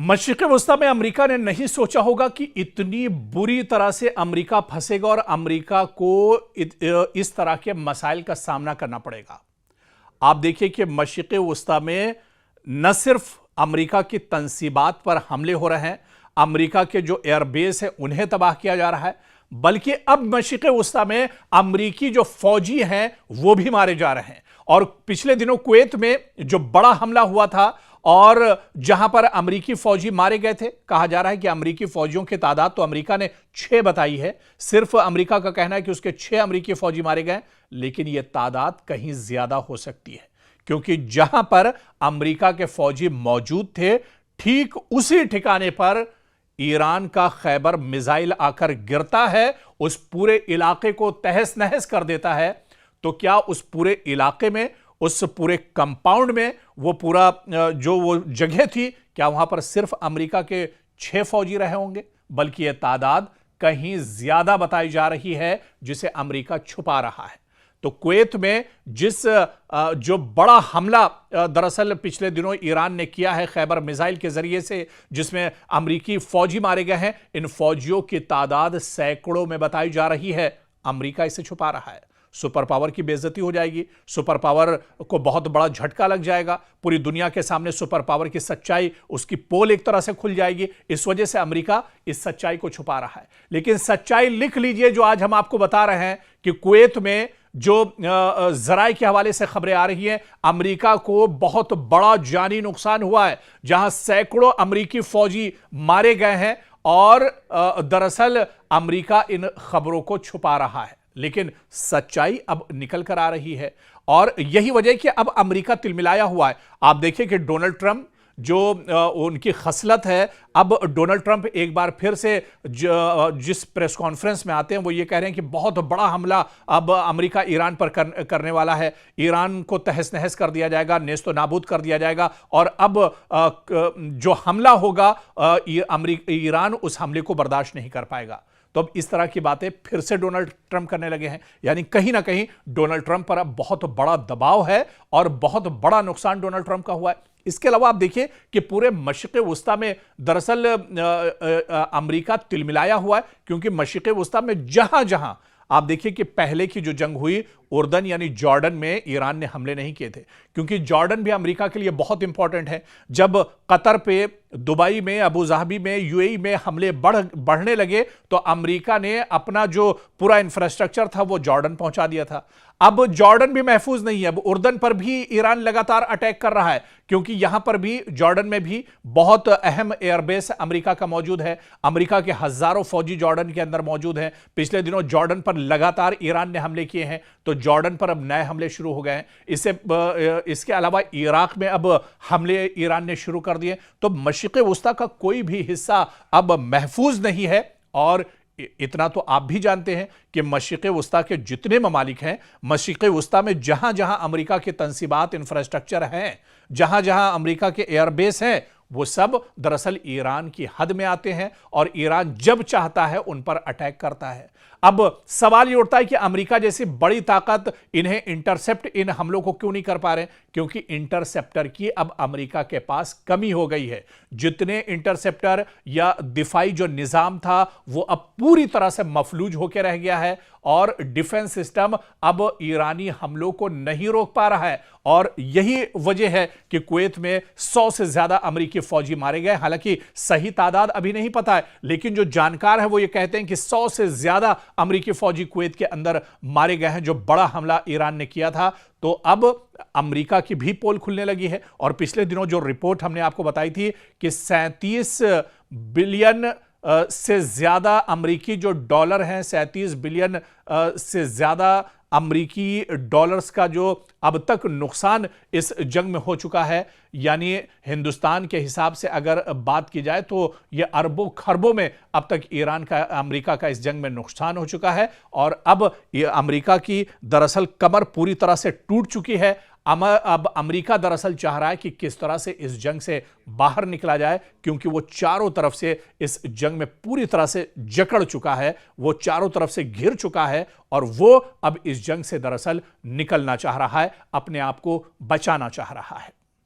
मशरिक़ वस्ता में अमेरिका ने नहीं सोचा होगा कि इतनी बुरी तरह से अमेरिका फंसेगा और अमेरिका को इस तरह के मसाइल का सामना करना पड़ेगा। आप देखिए कि मशरिक़ वस्ता में न सिर्फ अमेरिका की तंसीबात पर हमले हो रहे हैं, अमेरिका के जो एयरबेस है उन्हें तबाह किया जा रहा है, बल्कि अब मशरिक़ वस्ता में अमेरिकी जो फौजी हैं वो भी मारे जा रहे हैं। और पिछले दिनों कुवैत में जो बड़ा हमला हुआ था और जहां पर अमेरिकी फौजी मारे गए थे, कहा जा रहा है कि अमेरिकी फौजियों की तादाद तो अमेरिका ने 6 बताई है। सिर्फ अमेरिका का कहना है कि उसके 6 अमेरिकी फौजी मारे गए, लेकिन यह तादाद कहीं ज्यादा हो सकती है, क्योंकि जहां पर अमेरिका के फौजी मौजूद थे ठीक उसी ठिकाने पर ईरान का खैबर मिसाइल आकर गिरता है, उस पूरे इलाके को तहस नहस कर देता है। तो क्या उस पूरे इलाके में, उस पूरे कंपाउंड में, वो पूरा जो वो जगह थी, क्या वहां पर सिर्फ अमेरिका के 6 फौजी रहे होंगे? बल्कि यह तादाद कहीं ज्यादा बताई जा रही है, जिसे अमेरिका छुपा रहा है। तो कुवैत में जो बड़ा हमला दरअसल पिछले दिनों ईरान ने किया है खैबर मिसाइल के जरिए से, जिसमें अमेरिकी फौजी मारे गए हैं, इन फौजियों की तादाद सैकड़ों में बताई जा रही है। अमेरिका इसे छुपा रहा है। सुपर पावर की बेइज्जती हो जाएगी, सुपर पावर को बहुत बड़ा झटका लग जाएगा, पूरी दुनिया के सामने सुपर पावर की सच्चाई, उसकी पोल एक तरह से खुल जाएगी। इस वजह से अमेरिका इस सच्चाई को छुपा रहा है। लेकिन सच्चाई लिख लीजिए जो आज हम आपको बता रहे हैं कि कुवैत में जो जराए के हवाले से खबरें आ रही हैं, अमेरिका को बहुत बड़ा जानी नुकसान हुआ है, जहां सैकड़ों अमेरिकी फौजी मारे गए हैं। और दरअसल अमेरिका इन खबरों को छुपा रहा है, लेकिन सच्चाई अब निकल कर आ रही है। और यही वजह कि अब अमेरिका तिलमिलाया हुआ है। आप देखिए कि डोनाल्ड ट्रंप जो उनकी खसलत है, अब डोनाल्ड ट्रंप एक बार फिर से जिस प्रेस कॉन्फ्रेंस में आते हैं वो ये कह रहे हैं कि बहुत बड़ा हमला अब अमेरिका ईरान पर करने वाला है, ईरान को तहस नहस कर दिया जाएगा, नेस्तो नाबूद कर दिया जाएगा। और अब जो हमला होगा ईरान उस हमले को बर्दाश्त नहीं कर पाएगा। तो अब इस तरह की बातें फिर से डोनाल्ड ट्रंप करने लगे हैं। यानी कहीं ना कहीं डोनाल्ड ट्रंप पर अब बहुत बड़ा दबाव है और बहुत बड़ा नुकसान डोनाल्ड ट्रंप का हुआ है। इसके अलावा आप देखिए कि पूरे मशरिक़ वस्ता में दरअसल अमेरिका तिलमिलाया हुआ है, क्योंकि मशरिक़ वस्ता में जहां जहां आप देखिए कि पहले की जो जंग हुई, उर्दन यानी जॉर्डन में ईरान ने हमले नहीं किए थे, क्योंकि जॉर्डन भी अमेरिका के लिए बहुत इंपॉर्टेंट है। जब कतर पे, दुबई में, अबू धाबी में, यूएई में हमले बढ़ने लगे तो अमेरिका ने अपना जो पूरा इंफ्रास्ट्रक्चर था वो जॉर्डन पहुंचा दिया था। अब जॉर्डन भी महफूज नहीं है, अब उर्दन पर भी ईरान लगातार अटैक कर रहा है, क्योंकि यहां पर भी जॉर्डन में भी बहुत अहम एयरबेस अमेरिका का मौजूद है। अमेरिका के हजारों फौजी जॉर्डन के अंदर मौजूद हैं। पिछले दिनों जॉर्डन पर लगातार ईरान ने हमले किए हैं, तो जॉर्डन पर अब नए हमले शुरू हो गए हैं। इसके अलावा इराक में अब हमले ईरान ने शुरू कर दिए। तो मशरिक़ वस्ता का कोई भी हिस्सा अब महफूज नहीं है। और इतना तो आप भी जानते हैं कि मशरिक़ वस्ता के जितने ममालिक हैं, मशरिक़ वस्ता में जहां जहां अमेरिका के तंसीबात, इंफ्रास्ट्रक्चर हैं, जहां जहां अमेरिका के एयरबेस हैं, वो सब दरअसल ईरान की हद में आते हैं और ईरान जब चाहता है उन पर अटैक करता है। अब सवाल ये उठता है कि अमेरिका जैसी बड़ी ताकत इन्हें इंटरसेप्ट, इन हमलों को क्यों नहीं कर पा रहे? क्योंकि इंटरसेप्टर की अब अमेरिका के पास कमी हो गई है। जितने इंटरसेप्टर या दिफाई जो निजाम था वो अब पूरी तरह से मफलूज होकर रह गया है और डिफेंस सिस्टम अब ईरानी हमलों को नहीं रोक पा रहा है। और यही वजह है कि कुवैत में 100 से ज्यादा अमेरिकी फौजी मारे गए। हालांकि सही तादाद अभी नहीं पता है, लेकिन जो जानकार है वो ये कहते हैं कि 100 से ज्यादा अमेरिकी फौजी कुवैत के अंदर मारे गए हैं, जो बड़ा हमला ईरान ने किया था। तो अब अमेरिका की भी पोल खुलने लगी है। और पिछले दिनों जो रिपोर्ट हमने आपको बताई थी कि 37 बिलियन से ज्यादा अमेरिकी जो डॉलर हैं, 37 बिलियन से ज्यादा अमेरिकी डॉलर्स का जो अब तक नुकसान इस जंग में हो चुका है। यानी हिंदुस्तान के हिसाब से अगर बात की जाए तो यह अरबों खरबों में अब तक ईरान का, अमेरिका का इस जंग में नुकसान हो चुका है। और अब ये अमेरिका की दरअसल कमर पूरी तरह से टूट चुकी है। अब अमेरिका दरअसल चाह रहा है कि किस तरह से इस जंग से बाहर निकला जाए, क्योंकि वो चारों तरफ से इस जंग में पूरी तरह से जकड़ चुका है, वो चारों तरफ से घिर चुका है और वो अब इस जंग से दरअसल निकलना चाह रहा है, अपने आप को बचाना चाह रहा है।